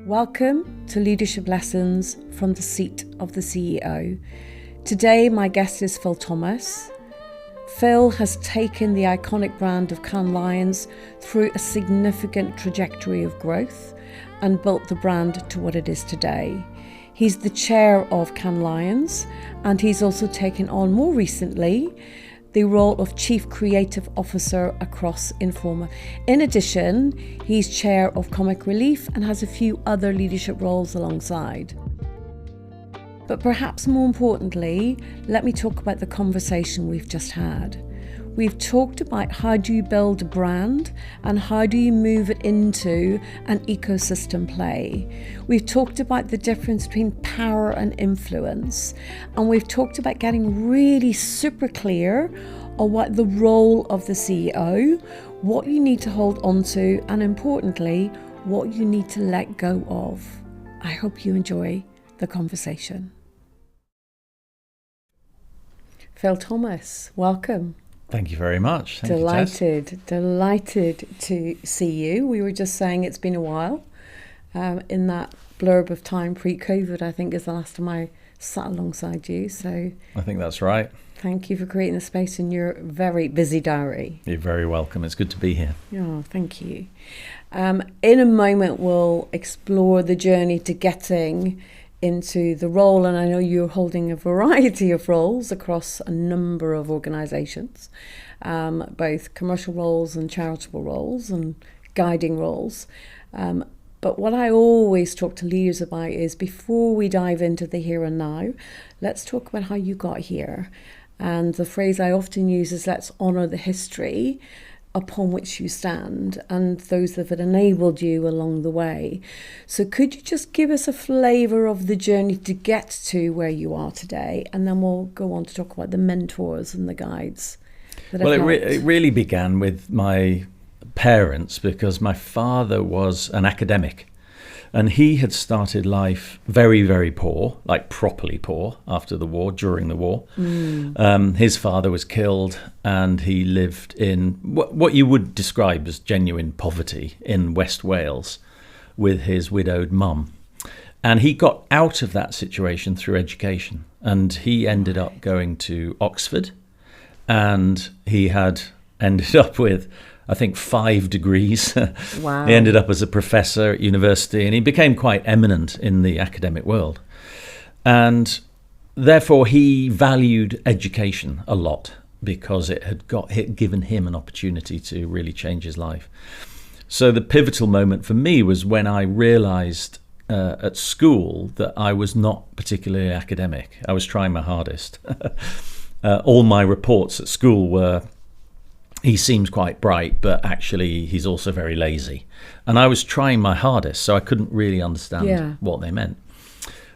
Welcome to Leadership Lessons from the Seat of the CEO. Today, my guest is Phil Thomas. Phil has taken the iconic brand of Cannes Lions through a significant trajectory of growth and built the brand to what it is today. He's the chair of Cannes Lions, and he's also taken on more recently the role of Chief Creative Officer across Informa. In addition, he's chair of Comic Relief and has a few other leadership roles alongside. But perhaps more importantly, let me talk about the conversation we've just had. We've talked about how do you build a brand and how do you move it into an ecosystem play. We've talked about the difference between power and influence. And we've talked about getting really super clear on what the role of the CEO, what you need to hold on to, and importantly, what you need to let go of. I hope you enjoy the conversation. Phil Thomas, welcome. Thank you very much. Delighted to see you. We were just saying it's been a while. In that blurb of time pre-COVID, I think is the last time I sat alongside you. So I think that's right. Thank you for creating the space in your very busy diary. You're very welcome. It's good to be here. Oh, thank you. In a moment, we'll explore the journey to getting into the role, and I know you're holding a variety of roles across a number of organisations, both commercial roles and charitable roles and guiding roles. But what I always talk to leaders about is before we dive into the here and now, let's talk about how you got here. And the phrase I often use is let's honour the history upon which you stand and those that have enabled you along the way. So could you just give us a flavour of the journey to get to where you are today, and then we'll go on to talk about the mentors and the guides that have helped. It really began with my parents, because my father was an academic and he had started life very, very poor, like properly poor after the war, during the war. His father was killed and he lived in what you would describe as genuine poverty in West Wales with his widowed mum. And he got out of that situation through education, and he ended up going to Oxford, and he had ended up with, I think, 5 degrees. Wow. He ended up as a professor at university, and he became quite eminent in the academic world. And therefore, he valued education a lot because it had given him an opportunity to really change his life. So the pivotal moment for me was when I realized at school that I was not particularly academic. I was trying my hardest. All my reports at school were, he seems quite bright, but actually he's also very lazy. And I was trying my hardest, so I couldn't really understand what they meant.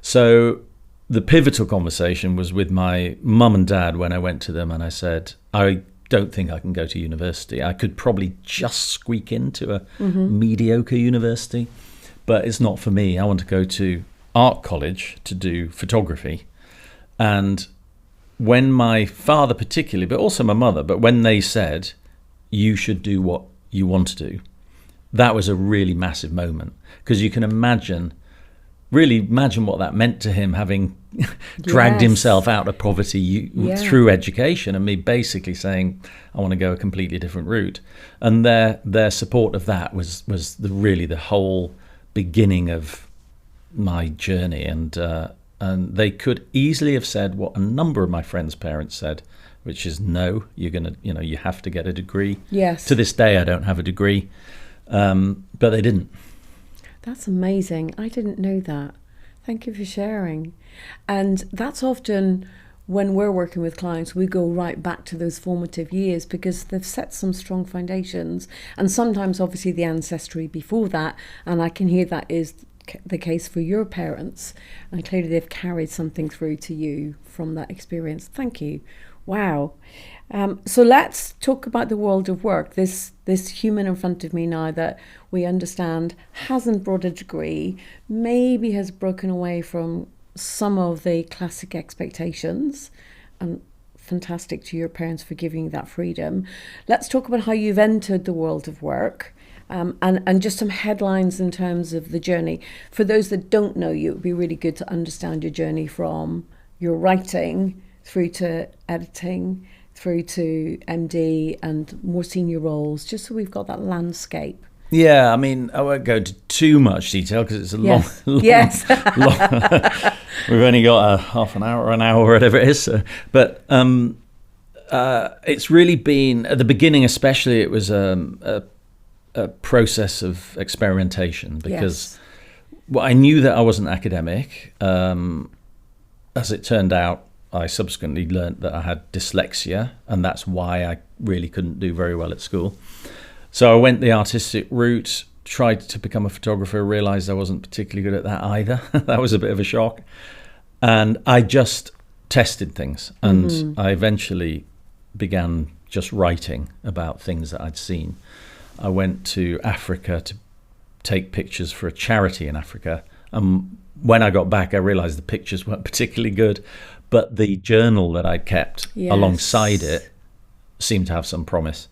So the pivotal conversation was with my mum and dad when I went to them and I said, I don't think I can go to university. I could probably just squeak into a mediocre university, but it's not for me. I want to go to art college to do photography. And when my father particularly, but also my mother, but when they said, you should do what you want to do, that was a really massive moment, because you can imagine what that meant to him, having dragged himself out of poverty through education, and me basically saying, I want to go a completely different route. And their support of that was the whole beginning of my journey. And they could easily have said what a number of my friends' parents said, which is, no, you have to get a degree. Yes. To this day, I don't have a degree, but they didn't. That's amazing. I didn't know that. Thank you for sharing. And that's often when we're working with clients, we go right back to those formative years because they've set some strong foundations. And sometimes, obviously, the ancestry before that, and I can hear that is the case for your parents. And clearly they've carried something through to you from that experience. Thank you. Wow. So let's talk about the world of work. This human in front of me now that we understand hasn't brought a degree, maybe has broken away from some of the classic expectations, and fantastic to your parents for giving you that freedom. Let's talk about how you've entered the world of work And just some headlines in terms of the journey. For those that don't know you, it would be really good to understand your journey from your writing through to editing, through to MD and more senior roles, just so we've got that landscape. Yeah, I mean, I won't go into too much detail because it's a long, we've only got a half an hour or an hour, whatever it is. So, but it's really been, at the beginning especially, it was a process of experimentation, because well, I knew that I wasn't academic. As it turned out, I subsequently learned that I had dyslexia, and that's why I really couldn't do very well at school. So I went the artistic route, tried to become a photographer, realised I wasn't particularly good at that either. That was a bit of a shock. And I just tested things, and I eventually began just writing about things that I'd seen. I went to Africa to take pictures for a charity in Africa. When I got back, I realised the pictures weren't particularly good, but the journal that I kept alongside it seemed to have some promise.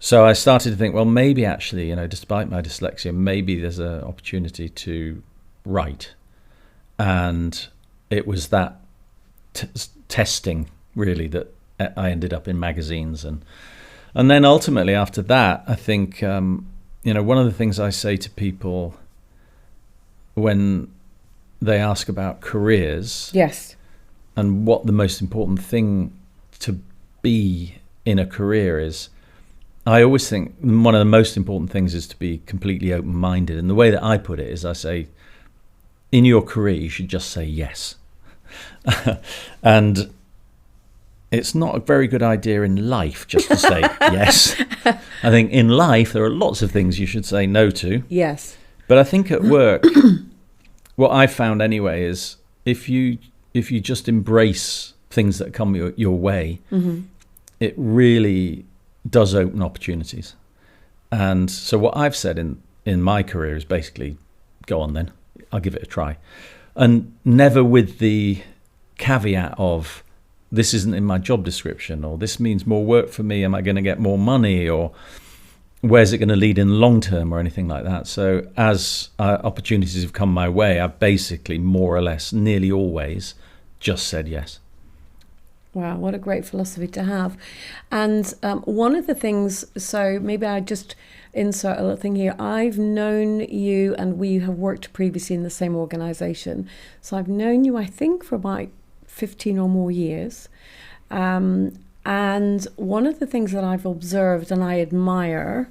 So I started to think, well, maybe actually, despite my dyslexia, maybe there's an opportunity to write. And it was that testing, really, that I ended up in magazines. And then ultimately after that, I think, one of the things I say to people when they ask about careers, and what the most important thing to be in a career is, I always think one of the most important things is to be completely open-minded. And the way that I put it is, I say, in your career, you should just say yes. And it's not a very good idea in life just to say yes. I think in life, there are lots of things you should say no to. Yes. But I think at work, what I found anyway is if you just embrace things that come your way, it really does open opportunities. And so what I've said in my career is basically, go on then, I'll give it a try. And never with the caveat of, this isn't in my job description, or this means more work for me, am I going to get more money, or where's it going to lead in long term, or anything like that. So as opportunities have come my way, I've basically more or less nearly always just said yes. Wow, what a great philosophy to have. And one of the things, so maybe I just insert a little thing here. I've known you, and we have worked previously in the same organisation. So I've known you, I think, for about 15 or more years. And one of the things that I've observed and I admire,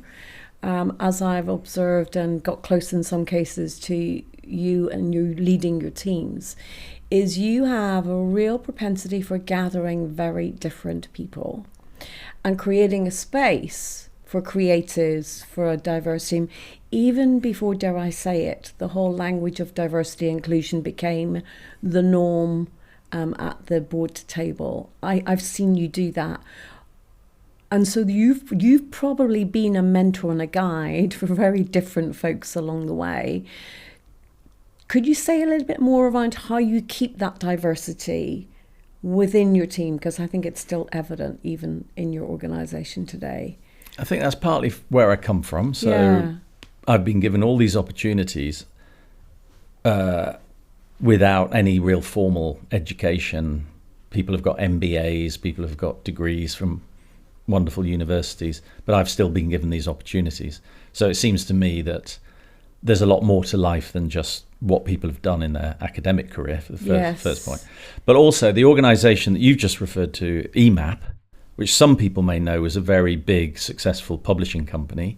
as I've observed and got close in some cases to you and you leading your teams, is you have a real propensity for gathering very different people and creating a space for creatives, for a diverse team. Even before, dare I say it, the whole language of diversity and inclusion became the norm at the board table. I've seen you do that. And so you've probably been a mentor and a guide for very different folks along the way. Could you say a little bit more around how you keep that diversity within your team? Because I think it's still evident even in your organisation today. I think that's partly where I come from. So I've been given all these opportunities without any real formal education. People have got MBAs, people have got degrees from wonderful universities, but I've still been given these opportunities. So it seems to me that there's a lot more to life than just what people have done in their academic career, for the first point. But also the organisation that you've just referred to, EMAP, which some people may know is a very big, successful publishing company.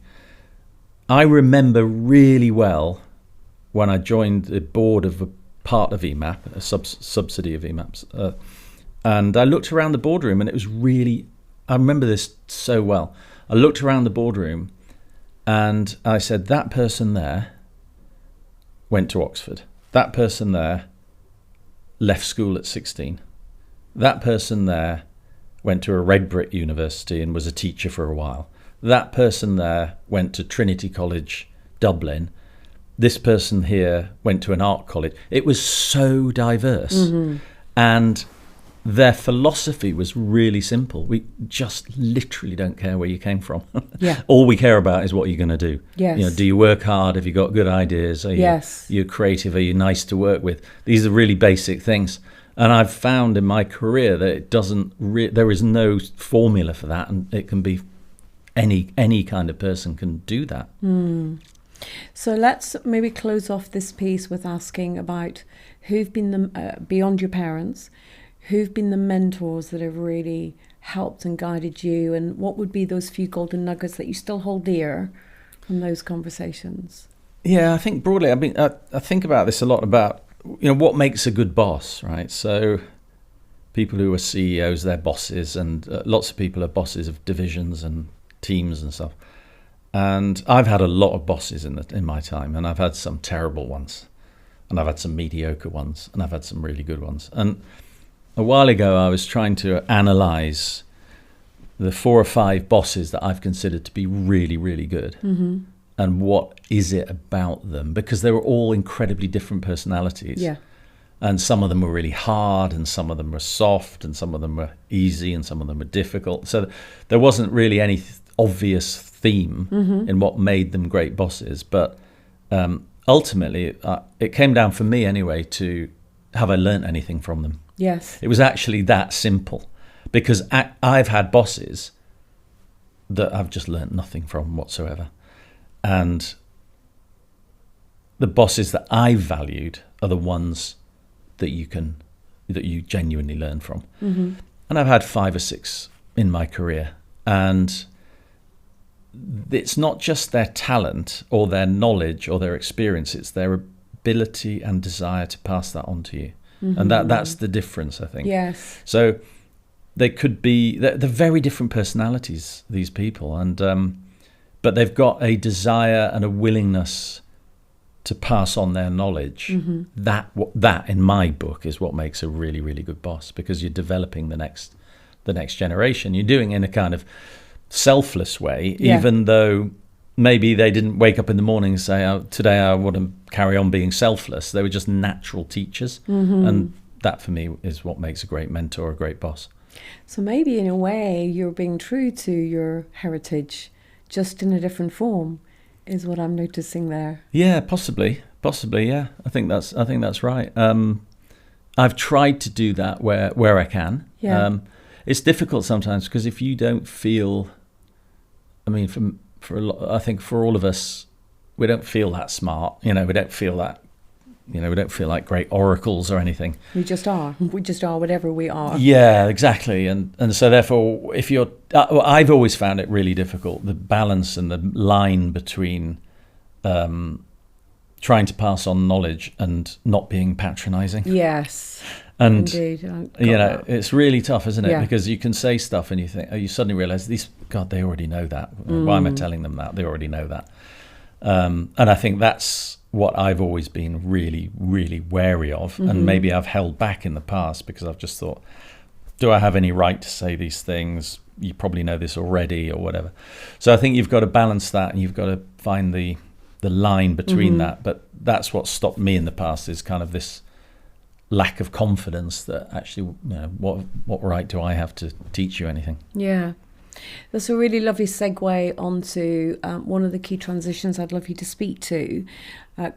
I remember really well when I joined the board of a part of EMAP, a subsidy of EMAP's, and I looked around the boardroom, and it was really, I remember this so well. I looked around the boardroom and I said, that person there went to Oxford. That person there left school at 16. That person there went to a red brick university and was a teacher for a while. That person there went to Trinity College, Dublin. This person here went to an art college. It was so diverse. And their philosophy was really simple. We just literally don't care where you came from. Yeah. All we care about is what you're going to do. Yes. Do you work hard? Have you got good ideas? Are you creative? Are you nice to work with? These are really basic things. And I've found in my career that it doesn't. There is no formula for that, and it can be any kind of person can do that. So let's maybe close off this piece with asking about who've been the beyond your parents, who've been the mentors that have really helped and guided you, and what would be those few golden nuggets that you still hold dear from those conversations? Yeah, I think broadly, I think about this a lot about, what makes a good boss, right? So people who are CEOs, they're bosses, and lots of people are bosses of divisions and teams and stuff. And I've had a lot of bosses in my time, and I've had some terrible ones, and I've had some mediocre ones, and I've had some really good ones. And a while ago, I was trying to analyze the 4 or 5 bosses that I've considered to be really, really good. Mm-hmm. And what is it about them? Because they were all incredibly different personalities. Yeah. And some of them were really hard, and some of them were soft, and some of them were easy, and some of them were difficult. So there wasn't really any obvious theme in what made them great bosses. But ultimately, it came down for me anyway to, have I learnt anything from them? Yes. It was actually that simple, because I've had bosses that I've just learnt nothing from whatsoever. And the bosses that I valued are the ones that you genuinely learn from. Mm-hmm. And I've had 5 or 6 in my career, and it's not just their talent or their knowledge or their experience, it's their ability and desire to pass that on to you. Mm-hmm. And that's the difference, I think. Yes. So they could be, they're very different personalities, these people, and but they've got a desire and a willingness to pass on their knowledge. Mm-hmm. That in my book is what makes a really, really good boss, because you're developing the next generation. You're doing it in a kind of selfless way, even though maybe they didn't wake up in the morning and say, today I want to carry on being selfless. They were just natural teachers. Mm-hmm. And that for me is what makes a great mentor, a great boss. So maybe in a way you're being true to your heritage, just in a different form, is what I'm noticing there. Yeah, possibly. Yeah, I think that's right. I've tried to do that where I can. Yeah. It's difficult sometimes, because if you don't feel, I think for all of us, we don't feel that smart. We don't feel that. We don't feel like great oracles or anything. We just are. We just are whatever we are. Yeah, exactly. And so therefore, if you're, I've always found it really difficult, the balance and the line between trying to pass on knowledge and not being patronizing. Yes. And indeed. It's really tough, isn't it? Yeah. Because you can say stuff and you suddenly realize, they already know that. Why am I telling them that? They already know that. And I think that's what I've always been really, really wary of. Mm-hmm. And maybe I've held back in the past, because I've just thought, do I have any right to say these things? You probably know this already, or whatever. So I think you've got to balance that, and you've got to find the line between that. But that's what stopped me in the past, is kind of this lack of confidence that actually, what right do I have to teach you anything? Yeah. That's a really lovely segue onto one of the key transitions I'd love you to speak to.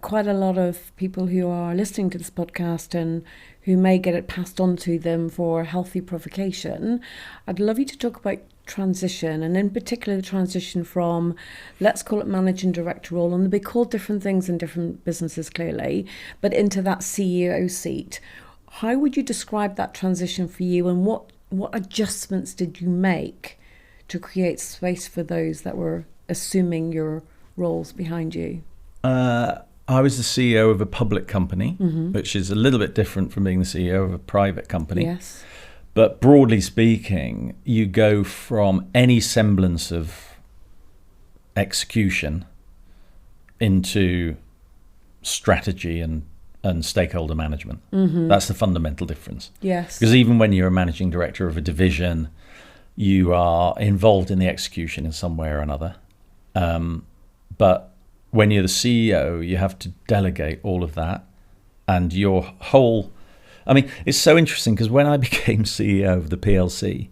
Quite a lot of people who are listening to this podcast and who may get it passed on to them for healthy provocation, I'd love you to talk about transition, and in particular the transition from, let's call it managing director role, and they'll be called different things in different businesses clearly, but into that CEO seat. How would you describe that transition for you, and what adjustments did you make to create space for those that were assuming your roles behind you? I was the CEO of a public company, which is a little bit different from being the CEO of a private company. Yes. But broadly speaking, you go from any semblance of execution into strategy and stakeholder management. Mm-hmm. That's the fundamental difference. Yes. Because even when you're a managing director of a division, you are involved in the execution in some way or another. But when you're the CEO, you have to delegate all of that, and your whole I mean, it's so interesting because when I became CEO of the PLC,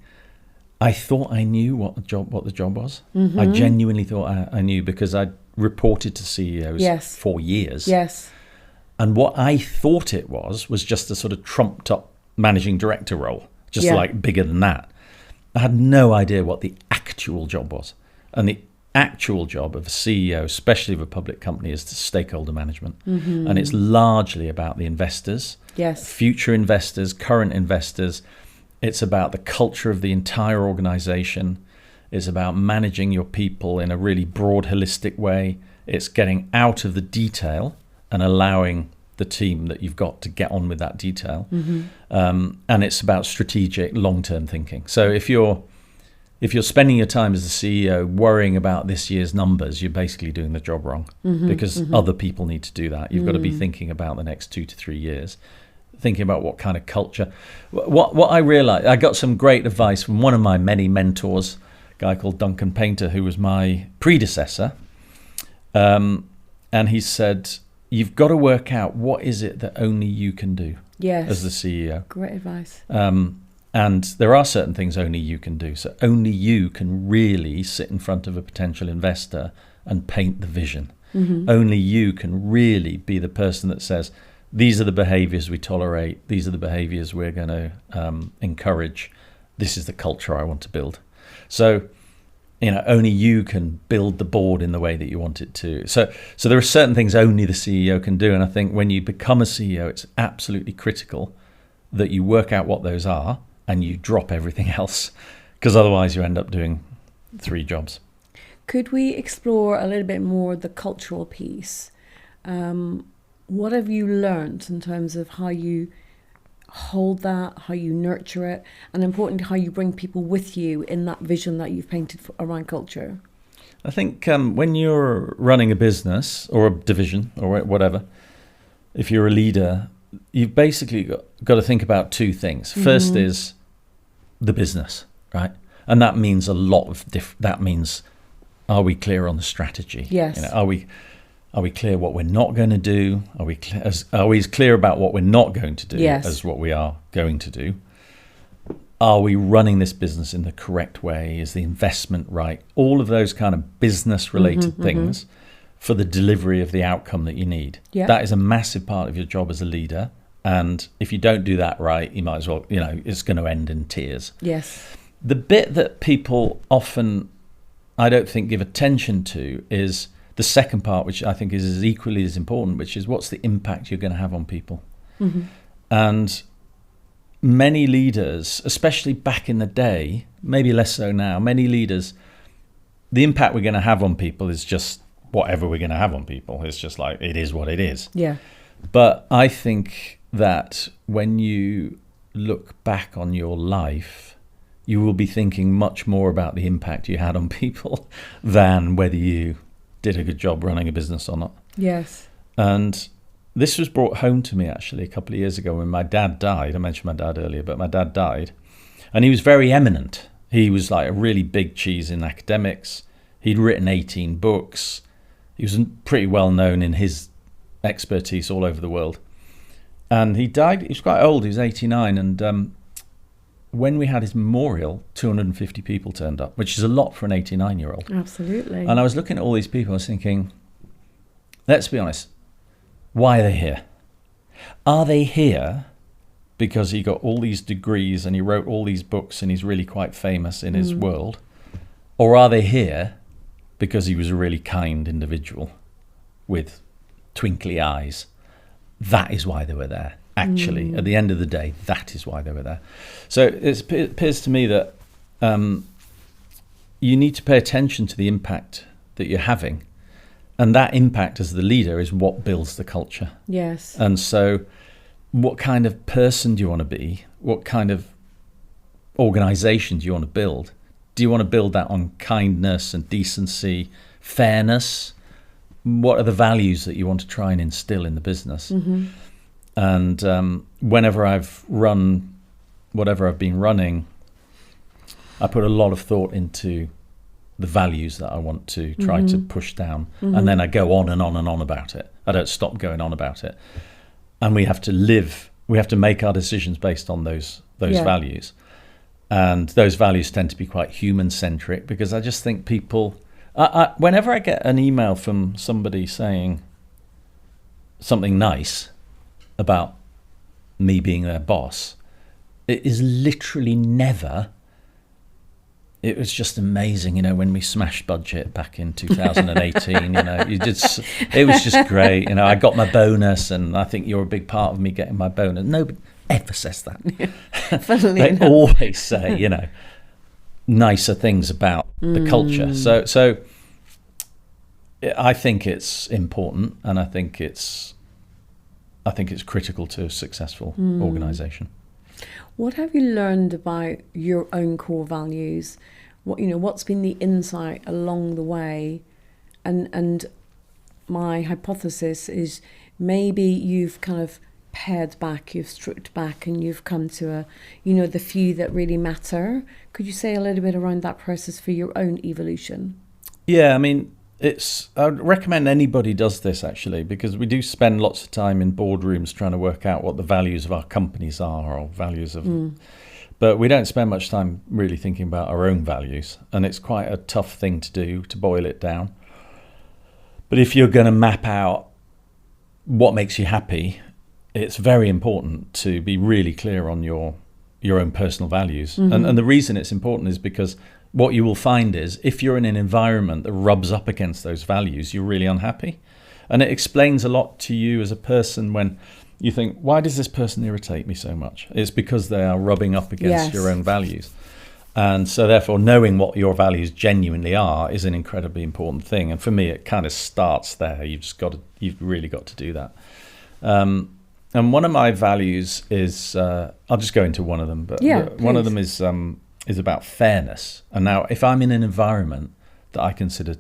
I thought I knew what the job was. I genuinely thought I knew, because I reported to CEOs for years. Yes. And what I thought it was just a sort of trumped up managing director role, just like bigger than that. I had no idea what the actual job was. And the actual job of a CEO, especially of a public company, is the stakeholder management. And it's largely about the investors, future investors, current investors. It's about the culture of the entire organization. It's about managing your people in a really broad, holistic way. It's getting out of the detail and allowing the team that you've got to get on with that detail. And it's about strategic, long-term thinking. So if you're spending your time as the CEO worrying about this year's numbers, you're basically doing the job wrong, because other people need to do that. You've got to be thinking about the next 2 to 3 years, thinking about what kind of culture. What I realized, I got some great advice from one of my many mentors, a guy called Duncan Painter, who was my predecessor. And he said, you've got to work out what is it that only you can do as the CEO. Great advice. And there are certain things only you can do. So only you can really sit in front of a potential investor and paint the vision. Only you can really be the person that says, these are the behaviors we tolerate. These are the behaviors we're going to encourage. This is the culture I want to build. So, only you can build the board in the way that you want it to. So there are certain things only the CEO can do. And I think when you become a CEO, it's absolutely critical that you work out what those are and you drop everything else, because otherwise you end up doing 3 jobs. Could we explore a little bit more the cultural piece? What have you learned in terms of how you hold that, how you nurture it, and importantly, how you bring people with you in that vision that you've painted around culture? I think when you're running a business or a division or whatever, if you're a leader, you've basically got to think about 2 things. First is the business, right? And that means a lot of that means, are we clear on the strategy? Yes. Are we clear what we're not going to do? Are we as clear about what we're not going to do as what we are going to do? Are we running this business in the correct way? Is the investment right? All of those kind of business-related things for the delivery of the outcome that you need. Yeah. That is a massive part of your job as a leader. And if you don't do that right, you might as well, it's going to end in tears. Yes. The bit that people often, I don't think, give attention to is the second part, which I think is as equally as important, which is what's the impact you're going to have on people. And many leaders, especially back in the day, maybe less so now, many leaders, the impact we're going to have on people is just whatever we're going to have on people. It's just like, it is what it is. Yeah. But I think that when you look back on your life, you will be thinking much more about the impact you had on people than whether you did a good job running a business or not. Yes. And this was brought home to me actually a couple of years ago when my dad died. I mentioned my dad earlier, but my dad died. And he was very eminent. He was like a really big cheese in academics. He'd written 18 books. He was pretty well known in his expertise all over the world. And he died, he was quite old, he was 89. And when we had his memorial, 250 people turned up, which is a lot for an 89-year-old. Absolutely. And I was looking at all these people, I was thinking, let's be honest, why are they here? Are they here because he got all these degrees and he wrote all these books and he's really quite famous in his world? Or are they here because he was a really kind individual with twinkly eyes? That is why they were there. Actually, at the end of the day, that is why they were there. So it appears to me that you need to pay attention to the impact that you're having. And that impact as the leader is what builds the culture. Yes. And so what kind of person do you want to be? What kind of organization do you want to build? Do you want to build that on kindness and decency, fairness? What are the values that you want to try and instill in the business? And whenever I've run whatever I've been running, I put a lot of thought into the values that I want to try to push down. And then I go on and on and on about it. I don't stop going on about it. And we have to live We have to make our decisions based on those values. And those values tend to be quite human-centric, because I just think people... whenever I get an email from somebody saying something nice about me being their boss, it is literally never... It was just amazing, when we smashed budget back in 2018, it was just great. I got my bonus, and I think you're a big part of me getting my bonus. Nobody ever says that. They always say, nicer things about the culture. So I think it's important, and I think it's critical to a successful organisation. What have you learned about your own core values? What's been the insight along the way? And my hypothesis is maybe you've kind of pared back, you've stripped back, and you've come to the few that really matter. Could you say a little bit around that process for your own evolution? Yeah, I mean, I'd recommend anybody does this, actually, because we do spend lots of time in boardrooms trying to work out what the values of our companies are, or values of... But we don't spend much time really thinking about our own values, and it's quite a tough thing to do, to boil it down. But if you're going to map out what makes you happy, it's very important to be really clear on your own personal values. And the reason it's important is because what you will find is, if you're in an environment that rubs up against those values, you're really unhappy. And it explains a lot to you as a person when you think, why does this person irritate me so much? It's because they are rubbing up against your own values. And so therefore, knowing what your values genuinely are is an incredibly important thing. And for me, it kind of starts there. You've really got to do that. And one of my values is, I'll just go into one of them, but one of them is about fairness. And now, if I'm in an environment that I consider,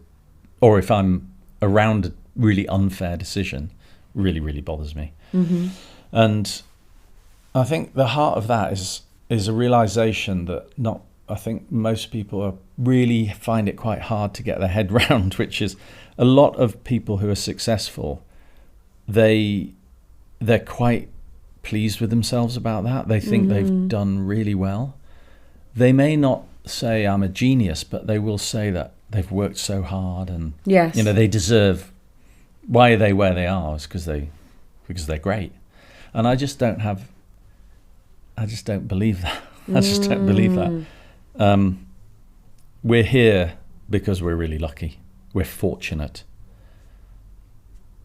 or if I'm around a really unfair decision, really, really bothers me. And I think the heart of that is a realization that I think most people really find it quite hard to get their head round, which is a lot of people who are successful, they're quite pleased with themselves about that. They think they've done really well. They may not say I'm a genius, but they will say that they've worked so hard, and they deserve. Why are they where they are? It's because they're great. And I just don't believe that. I just don't believe that. We're here because we're really lucky. We're fortunate.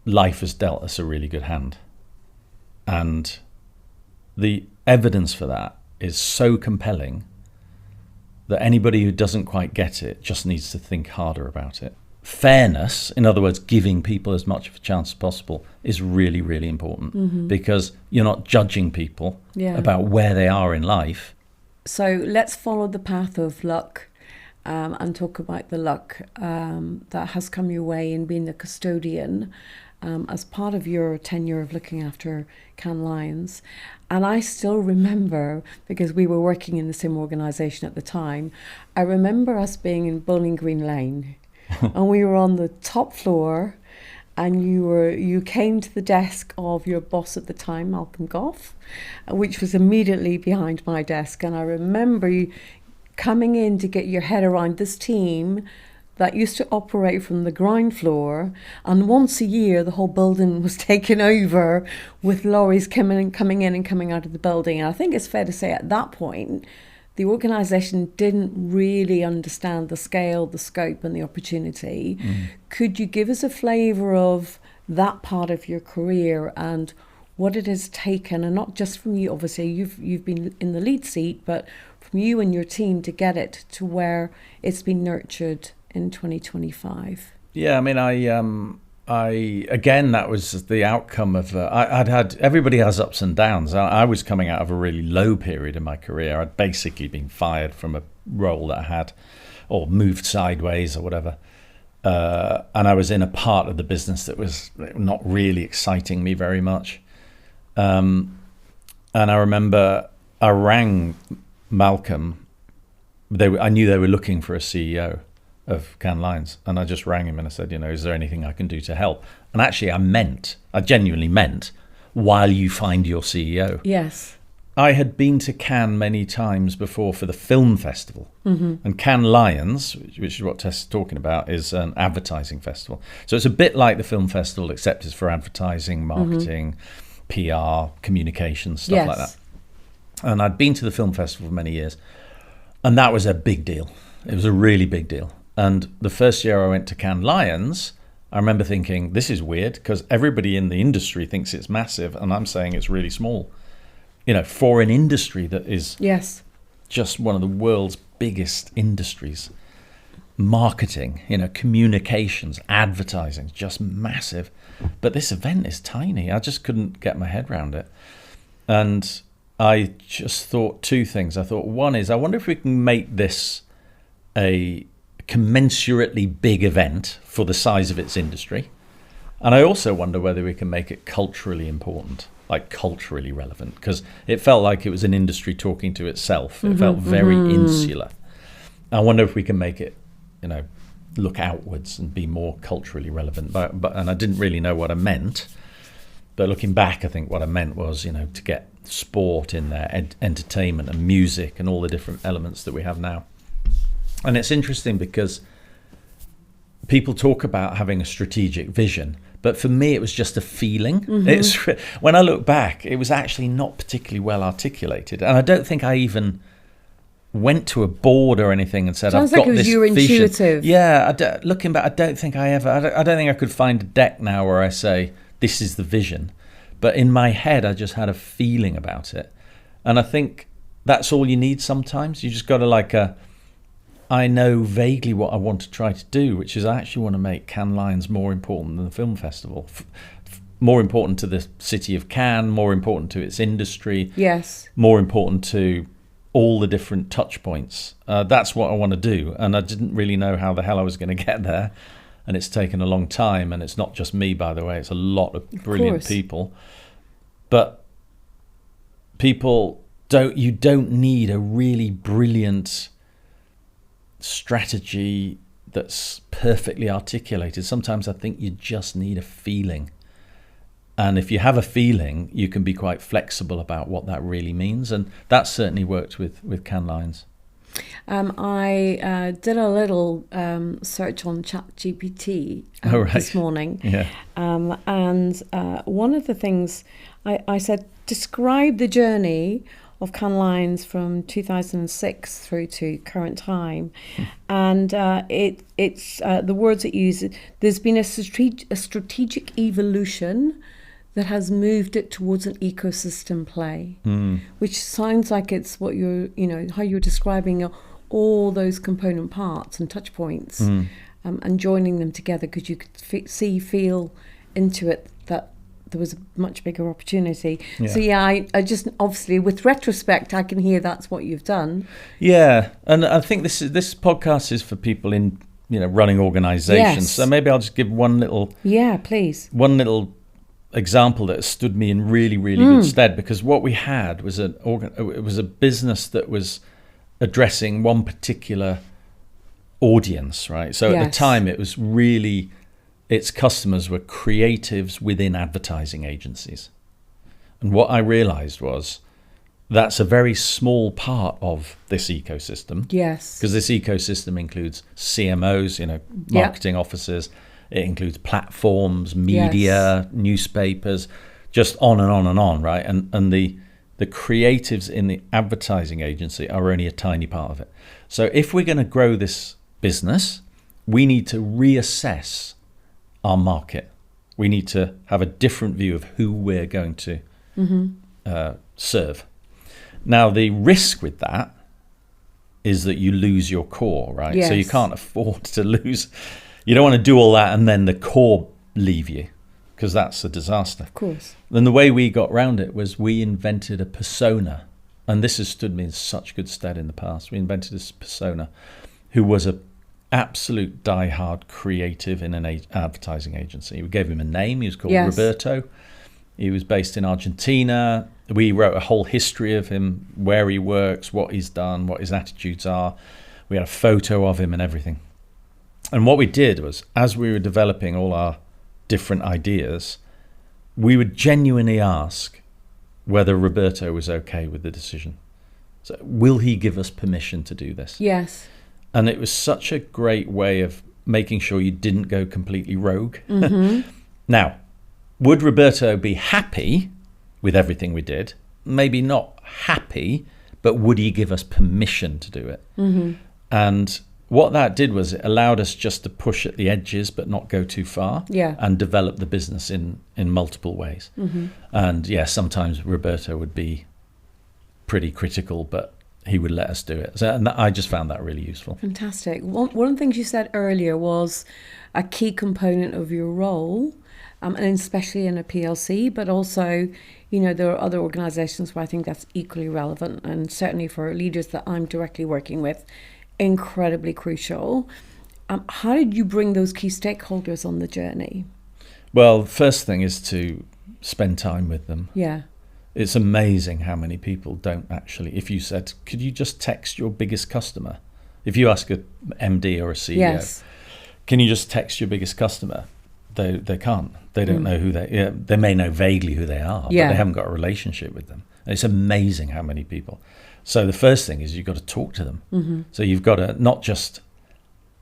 Life has dealt us a really good hand. And the evidence for that is so compelling that anybody who doesn't quite get it just needs to think harder about it. Fairness, in other words, giving people as much of a chance as possible, is really, really important, because you're not judging people about where they are in life. So let's follow the path of luck and talk about the luck that has come your way in being the custodian as part of your tenure of looking after Cannes Lions. And I still remember, because we were working in the same organisation at the time, I remember us being in Bowling Green Lane and we were on the top floor, and you came to the desk of your boss at the time, Malcolm Goff, which was immediately behind my desk. And I remember you coming in to get your head around this team that used to operate from the ground floor, and once a year the whole building was taken over with lorries coming in and coming out of the building. And I think it's fair to say at that point the organisation didn't really understand the scale, the scope and the opportunity. Could you give us a flavour of that part of your career and what it has taken, and not just from you, obviously you've been in the lead seat, but from you and your team to get it to where it's been nurtured in 2025? Yeah, I mean, again, that was the outcome of, I'd had, everybody has ups and downs. I was coming out of a really low period in my career. I'd basically been fired from a role that I had, or moved sideways or whatever. And I was in a part of the business that was not really exciting me very much. And I remember I rang Malcolm. I knew they were looking for a CEO of Cannes Lions, and I just rang him and I said, is there anything I can do to help? And actually I genuinely meant, while you find your CEO. Yes. I had been to Cannes many times before for the film festival. And Cannes Lions, which is what Tess is talking about, is an advertising festival. So it's a bit like the film festival, except it's for advertising, marketing, PR, communications, stuff like that. And I'd been to the film festival for many years, and that was a big deal. It was a really big deal. And the first year I went to Cannes Lions, I remember thinking, this is weird, because everybody in the industry thinks it's massive, and I'm saying it's really small. You know, for an industry that is just one of the world's biggest industries, marketing, you know, communications, advertising, just massive. But this event is tiny. I just couldn't get my head around it. And I just thought two things. I thought, one is, I wonder if we can make this a commensurately big event for the size of its industry. And I also wonder whether we can make it culturally important, like culturally relevant, because it felt like it was an industry talking to itself. It felt very insular. I wonder if we can make it, you know, look outwards and be more culturally relevant. But and I didn't really know what I meant. But looking back, I think what I meant was, you know, to get sport in there, entertainment and music and all the different elements that we have now. And it's interesting because people talk about having a strategic vision, but for me, it was just a feeling. It's, when I look back, it was actually not particularly well articulated. And I don't think I even went to a board or anything and said, Sounds I've like got it was this you were vision. intuitive. Yeah, looking back, I don't think I don't think I could find a deck now where I say, this is the vision. But in my head, I just had a feeling about it. And I think that's all you need sometimes. You just got to I know vaguely what I want to try to do, which is I actually want to make Cannes Lions more important than the film festival. More important to the city of Cannes, more important to its industry. Yes. More important to all the different touch points. That's what I want to do. And I didn't really know how the hell I was going to get there. And it's taken a long time. And it's not just me, by the way. It's a lot of brilliant people. But you don't need a really brilliant strategy that's perfectly articulated. Sometimes I think you just need a feeling. And if you have a feeling, you can be quite flexible about what that really means. And that certainly worked with Cannes Lions. I did a little search on ChatGPT this morning. Yeah. And one of the things I said, describe the journey of Cannes Lions from 2006 through to current time. And it's the words it uses, there's been a strategic evolution that has moved it towards an ecosystem play, which sounds like it's what how you're describing all those component parts and touch points and joining them together, because you could feel into it that there was a much bigger opportunity. Yeah. So I just, obviously with retrospect, I can hear that's what you've done. Yeah, and I think this podcast is for people in running organisations. Yes. So maybe I'll just give one little example that stood me in really, really good stead, because what we had was it was a business that was addressing one particular audience, right? So at the time, it was really, its customers were creatives within advertising agencies. And what I realized was that's a very small part of this ecosystem. Yes. Because this ecosystem includes CMOs, marketing officers. It includes platforms, media, newspapers, just on and on and on, right? And the creatives in the advertising agency are only a tiny part of it. So if we're going to grow this business, we need to reassess our market. We need to have a different view of who we're going to serve. Now, the risk with that is that you lose your core, right? Yes. So you can't afford to lose. You don't want to do all that and then the core leave you, because that's a disaster. Of course. Then the way we got around it was we invented a persona. And this has stood me in such good stead in the past. We invented this persona who was an absolute diehard creative in an advertising agency. We gave him a name. He was called Roberto. He was based in Argentina. We wrote a whole history of him, where he works, what he's done, what his attitudes are. We had a photo of him and everything. And what we did was, as we were developing all our different ideas, we would genuinely ask whether Roberto was okay with the decision. So will he give us permission to do this? Yes. And it was such a great way of making sure you didn't go completely rogue. Now, would Roberto be happy with everything we did? Maybe not happy, but would he give us permission to do it? And what that did was it allowed us just to push at the edges but not go too far, and develop the business in multiple ways. And yeah, sometimes Roberto would be pretty critical, but he would let us do it. So, and I just found that really useful. Fantastic. One of the things you said earlier was a key component of your role, and especially in a PLC, but also, you know, there are other organisations where I think that's equally relevant, and certainly for leaders that I'm directly working with, incredibly crucial. How did you bring those key stakeholders on the journey? Well, the first thing is to spend time with them. Yeah. It's amazing how many people don't actually, if you said, could you just text your biggest customer? If you ask a MD or a CEO, Yes. can you just text your biggest customer? They can't. They don't know who they may know vaguely who they are, but they haven't got a relationship with them. And it's amazing how many people. So the first thing is you've got to talk to them. So you've got to not just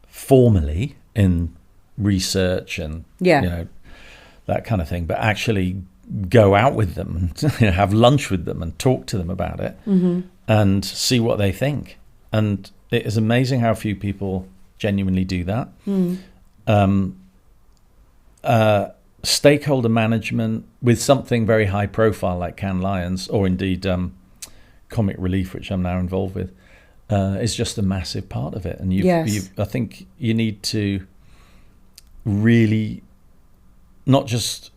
formally in research and you know, that kind of thing, but actually go out with them and have lunch with them and talk to them about it and see what they think. And it is amazing how few people genuinely do that. Stakeholder management with something very high profile like Cannes Lions, or indeed Comic Relief, which I'm now involved with, is just a massive part of it. And I think you need to really not just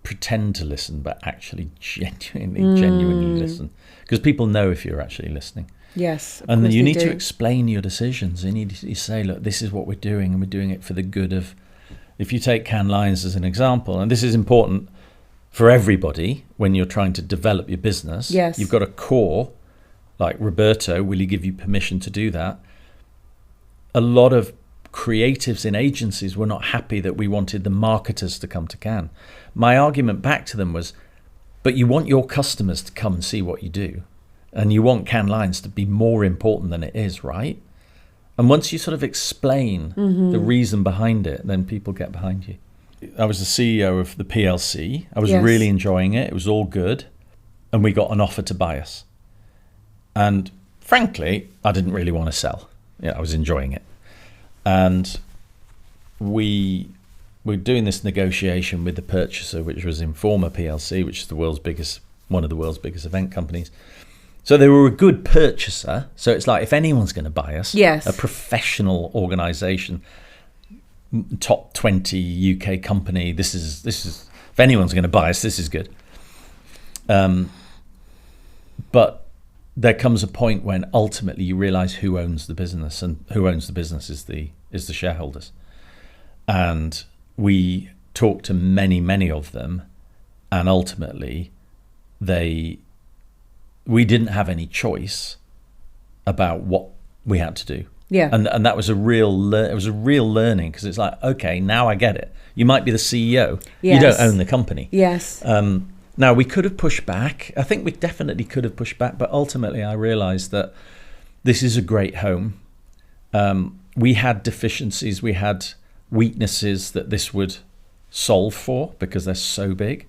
pretend to listen, but actually genuinely listen, because people know if you're actually listening. Yes. And then you need to explain your decisions. You need to say, look, this is what we're doing, and we're doing it for the good of. If you take Cannes Lions as an example, and this is important for everybody when you're trying to develop your business. Yes. You've got a core like Roberto. Will he give you permission to do that? A lot of creatives in agencies were not happy that we wanted the marketers to come to Cannes. My argument back to them was, but you want your customers to come and see what you do, and you want Cannes Lions to be more important than it is, right? And once you sort of explain the reason behind it, then people get behind you. I was the CEO of the PLC. I was really enjoying it. It was all good. And we got an offer to buy us. And frankly, I didn't really want to sell. I was enjoying it. And we were doing this negotiation with the purchaser, which was Informa PLC, which is one of the world's biggest event companies. So they were a good purchaser. So it's like, if anyone's going to buy us, a professional organisation, top 20 UK company, this is if anyone's going to buy us, this is good. But there comes a point when ultimately you realise who owns the business, and who owns the business is the shareholders. And we talked to many of them, and ultimately we didn't have any choice about what we had to do. And that was a real learning, because it's like, okay, now I get it. You might be the CEO, you don't own the company. Now we could have pushed back. I think we definitely could have pushed back, but ultimately I realized that this is a great home. We had deficiencies, we had weaknesses that this would solve for, because they're so big.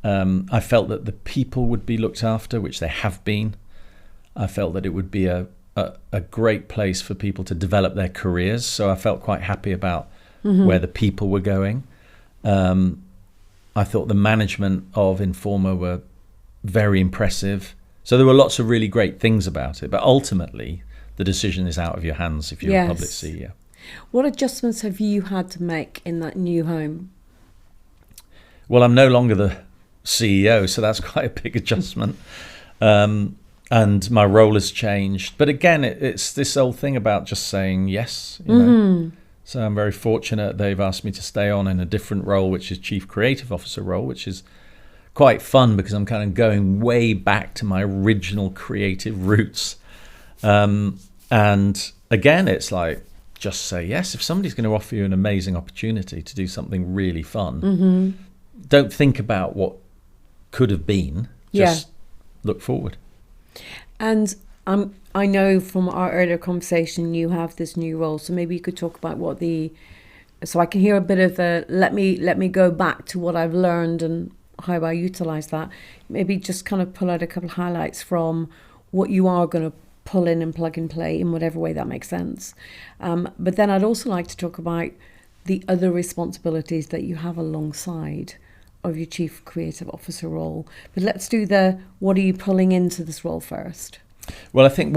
I felt that the people would be looked after, which they have been. I felt that it would be a great place for people to develop their careers. So I felt quite happy about where the people were going. I thought the management of Informa were very impressive. So there were lots of really great things about it. But ultimately, the decision is out of your hands if you're a public CEO. What adjustments have you had to make in that new home? Well, I'm no longer the CEO, so that's quite a big adjustment. And my role has changed. But again, it's this old thing about just saying yes. You know? So I'm very fortunate they've asked me to stay on in a different role, which is Chief Creative Officer role, which is quite fun because I'm kind of going way back to my original creative roots. And again, it's like just say yes. If somebody's going to offer you an amazing opportunity to do something really fun, don't think about what could have been. Just look forward. And I know from our earlier conversation you have this new role, so maybe you could talk about so I can hear a bit of the let me go back to what I've learned and how I utilize that. Maybe just kind of pull out a couple of highlights from what you are going to pull in and plug and play in whatever way that makes sense. But then I'd also like to talk about the other responsibilities that you have alongside of your Chief Creative Officer role. But let's do what are you pulling into this role first? Well, I think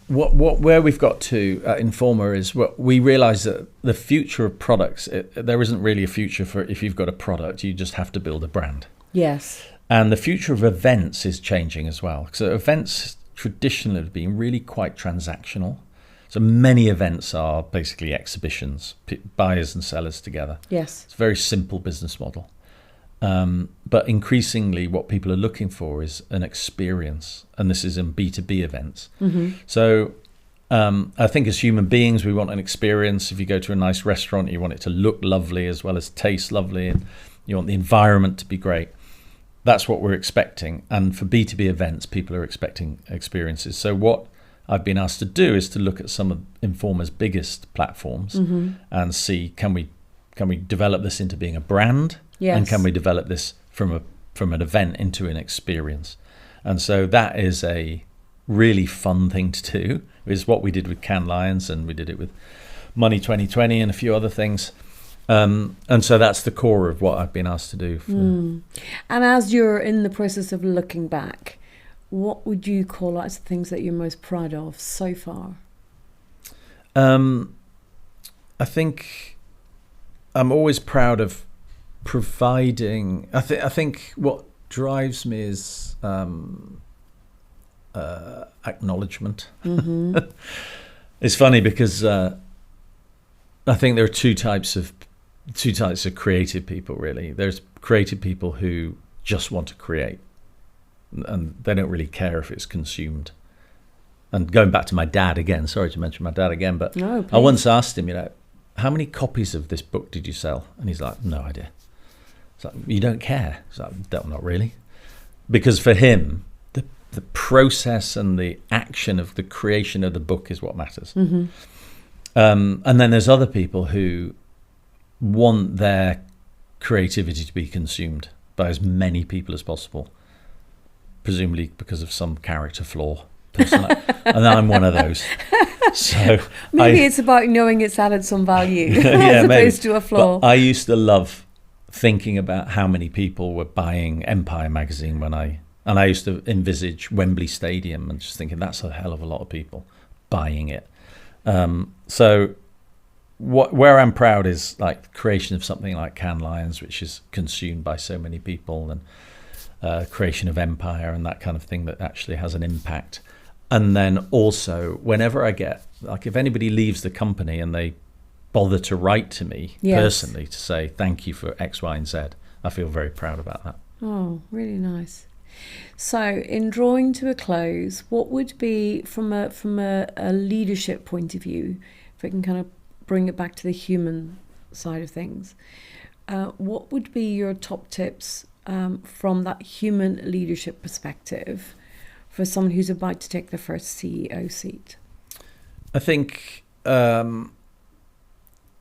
where we've got to at Informa is we realise that the future of products, there isn't really a future for if you've got a product, you just have to build a brand. Yes. And the future of events is changing as well. So events traditionally have been really quite transactional. So many events are basically exhibitions, buyers and sellers together. Yes. It's a very simple business model. But increasingly what people are looking for is an experience, and this is in B2B events. So I think as human beings we want an experience. If you go to a nice restaurant, you want it to look lovely as well as taste lovely, and you want the environment to be great. That's what we're expecting, and for B2B events people are expecting experiences. So what I've been asked to do is to look at some of Informa's biggest platforms and see can we develop this into being a brand. Yes. And can we develop this from an event into an experience? And so that is a really fun thing to do. Is what we did with Cannes Lions, and we did it with Money 2020 and a few other things. And so that's the core of what I've been asked to do. And as you're in the process of looking back, what would you call out as the things that you're most proud of so far? I think I'm always proud of providing. I think what drives me is acknowledgement. It's funny because I think there are two types of creative people, really. There's creative people who just want to create, and they don't really care if it's consumed. And going back to my dad again, sorry to mention my dad again, but no, I once asked him, how many copies of this book did you sell? And he's like, no idea. It's like, you don't care? It's like, not really. Because for him, the process and the action of the creation of the book is what matters. And then there's other people who want their creativity to be consumed by as many people as possible, presumably because of some character flaw. And I'm one of those. So maybe it's about knowing it's added some value as opposed maybe. To a flaw. But I used to love thinking about how many people were buying Empire magazine and I used to envisage Wembley Stadium and just thinking that's a hell of a lot of people buying it. So where I'm proud is like the creation of something like Cannes Lions, which is consumed by so many people, and creation of Empire and that kind of thing that actually has an impact. And then also, whenever I get, like if anybody leaves the company and they bother to write to me personally to say thank you for X, Y, and Z, I feel very proud about that. Oh, really nice. So in drawing to a close, what would be, from a leadership point of view, if we can kind of bring it back to the human side of things, what would be your top tips from that human leadership perspective for someone who's about to take their first CEO seat? I think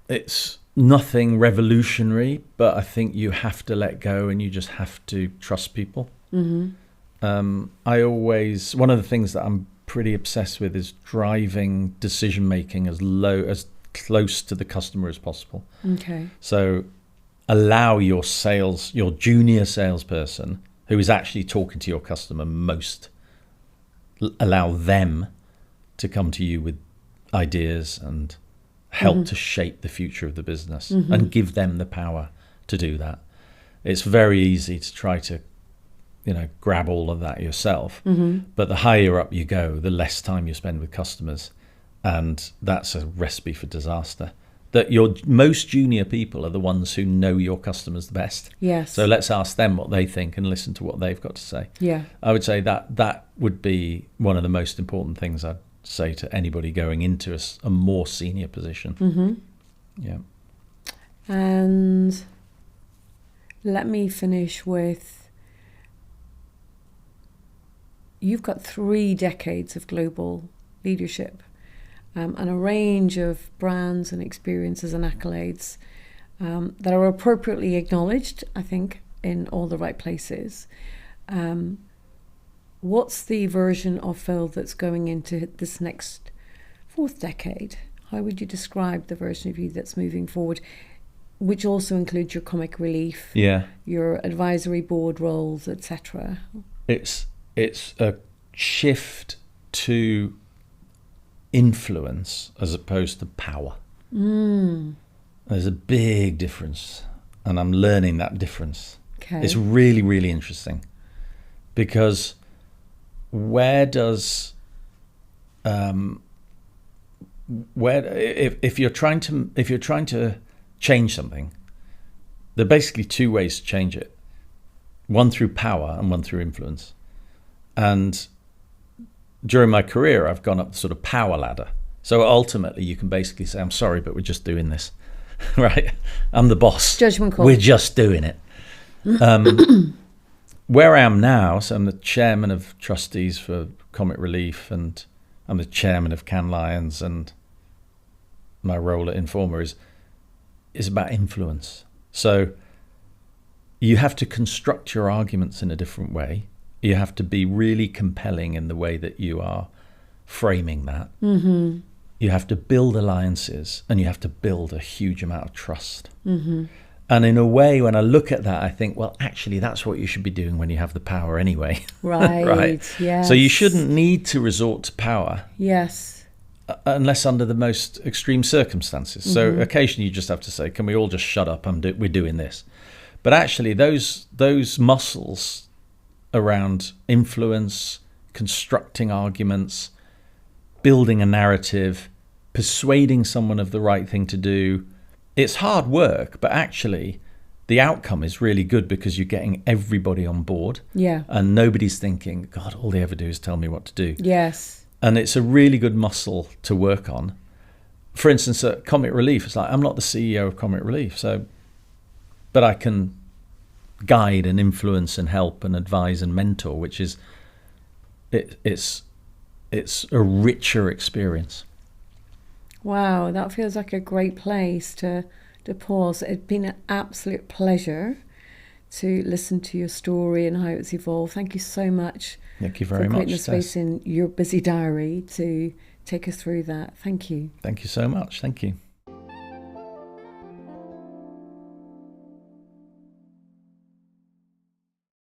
it's nothing revolutionary, but I think you have to let go and you just have to trust people. One of the things that I'm pretty obsessed with is driving decision making as close to the customer as possible. Okay. So allow your junior salesperson who is actually talking to your customer allow them to come to you with ideas and help to shape the future of the business and give them the power to do that. It's very easy to try to, grab all of that yourself. But the higher up you go, the less time you spend with customers. And that's a recipe for disaster. That your most junior people are the ones who know your customers the best. Yes. So let's ask them what they think and listen to what they've got to say. Yeah. I would say that would be one of the most important things I'd say to anybody going into a more senior position. Mm-hmm. Yeah. And let me finish with, you've got 3 decades of global leadership, and a range of brands and experiences and accolades that are appropriately acknowledged, I think, in all the right places. What's the version of Phil that's going into this next 4th decade? How would you describe the version of you that's moving forward, which also includes your comic relief, your advisory board roles, etc.? It's a shift to influence as opposed to power. There's a big difference, and I'm learning that difference. Okay. It's really, really interesting, because where does if you're trying to change something, there are basically 2 ways to change it: one through power and one through influence. And during my career, I've gone up the sort of power ladder. So ultimately, you can basically say, "I'm sorry, but we're just doing this." Right? I'm the boss. Judgment call. We're just doing it. Where I am now, so I'm the chairman of trustees for Comic Relief, and I'm the chairman of Cannes Lions, and my role at Informa is about influence. So you have to construct your arguments in a different way. You have to be really compelling in the way that you are framing that. Mm-hmm. You have to build alliances, and you have to build a huge amount of trust. Mm-hmm. And in a way, when I look at that, I think, well, actually, that's what you should be doing when you have the power anyway. Right. Right? Yes. So you shouldn't need to resort to power. Yes. Unless under the most extreme circumstances. Mm-hmm. So occasionally you just have to say, can we all just shut up? We're doing this. But actually, those muscles around influence, constructing arguments, building a narrative, persuading someone of the right thing to do, it's hard work, but actually the outcome is really good, because you're getting everybody on board. Yeah. And nobody's thinking, God, all they ever do is tell me what to do. Yes. And it's a really good muscle to work on. For instance, at Comic Relief, it's like, I'm not the CEO of Comic Relief, but I can guide and influence and help and advise and mentor, which is, it's a richer experience. Wow, that feels like a great place to pause. It's been an absolute pleasure to listen to your story and how it's evolved. Thank you so much. Thank you very much. For creating a space in your busy diary to take us through that. Thank you. Thank you so much. Thank you.